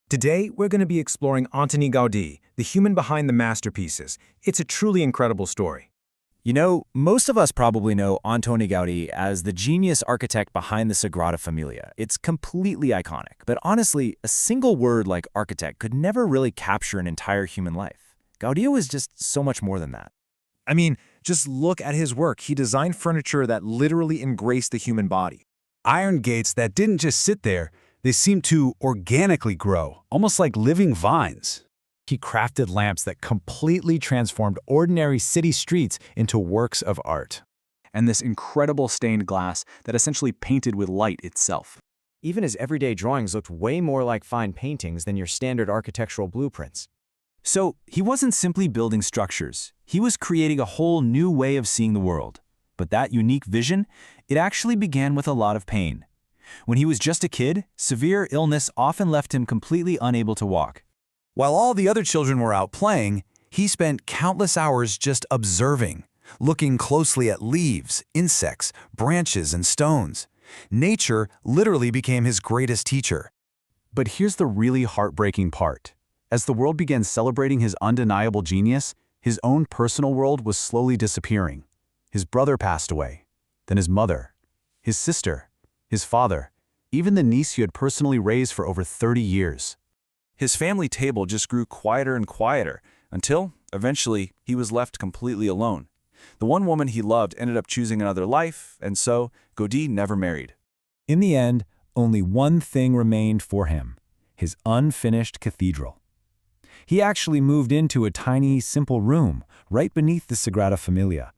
Today, we're going to be exploring Antoni Gaudí, the human behind the masterpieces. It's a truly incredible story. You know, most of us probably know Antoni Gaudí as the genius architect behind the Sagrada Familia. It's completely iconic, but honestly, a single word like architect could never really capture an entire human life. Gaudí was just so much more than that. I mean, just look at his work. He designed furniture that literally embraced the human body. Iron gates that didn't just sit there, they seemed to organically grow, almost like living vines. He crafted lamps that completely transformed ordinary city streets into works of art. And this incredible stained glass that essentially painted with light itself. Even his everyday drawings looked way more like fine paintings than your standard architectural blueprints. So, he wasn't simply building structures. He was creating a whole new way of seeing the world. But that unique vision, it actually began with a lot of pain. When he was just a kid, severe illness often left him completely unable to walk. While all the other children were out playing, he spent countless hours just observing, looking closely at leaves, insects, branches, and stones. Nature literally became his greatest teacher. But here's the really heartbreaking part. As the world began celebrating his undeniable genius, his own personal world was slowly disappearing. His brother passed away, then his mother, his sister, his father, even the niece he had personally raised for over 30 years. His family table just grew quieter and quieter until, eventually, he was left completely alone. The one woman he loved ended up choosing another life, and so Gaudí never married. In the end, only one thing remained for him: his unfinished cathedral. He actually moved into a tiny, simple room right beneath the Sagrada Familia.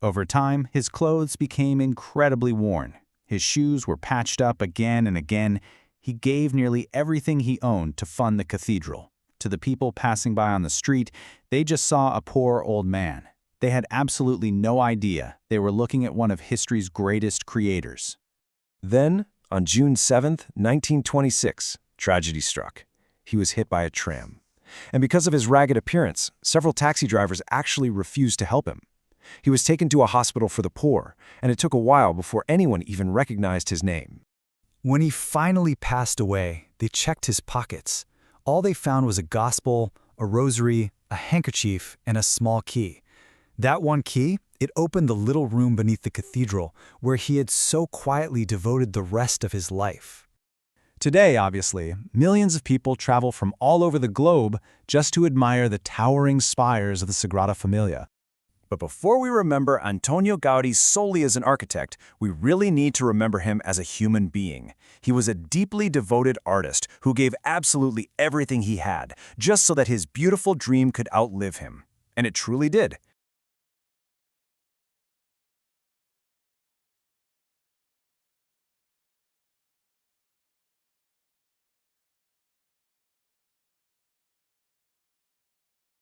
Over time, his clothes became incredibly worn. His shoes were patched up again and again. He gave nearly everything he owned to fund the cathedral. To the people passing by on the street, they just saw a poor old man. They had absolutely no idea they were looking at one of history's greatest creators. Then, on June 7, 1926, tragedy struck. He was hit by a tram. And because of his ragged appearance, several taxi drivers actually refused to help him. He was taken to a hospital for the poor, and it took a while before anyone even recognized his name. When he finally passed away, they checked his pockets. All they found was a gospel, a rosary, a handkerchief, and a small key. That one key, it opened the little room beneath the cathedral where he had so quietly devoted the rest of his life. Today, obviously, millions of people travel from all over the globe just to admire the towering spires of the Sagrada Familia. But before we remember Antoni Gaudí solely as an architect, we really need to remember him as a human being. He was a deeply devoted artist who gave absolutely everything he had, just so that his beautiful dream could outlive him. And it truly did.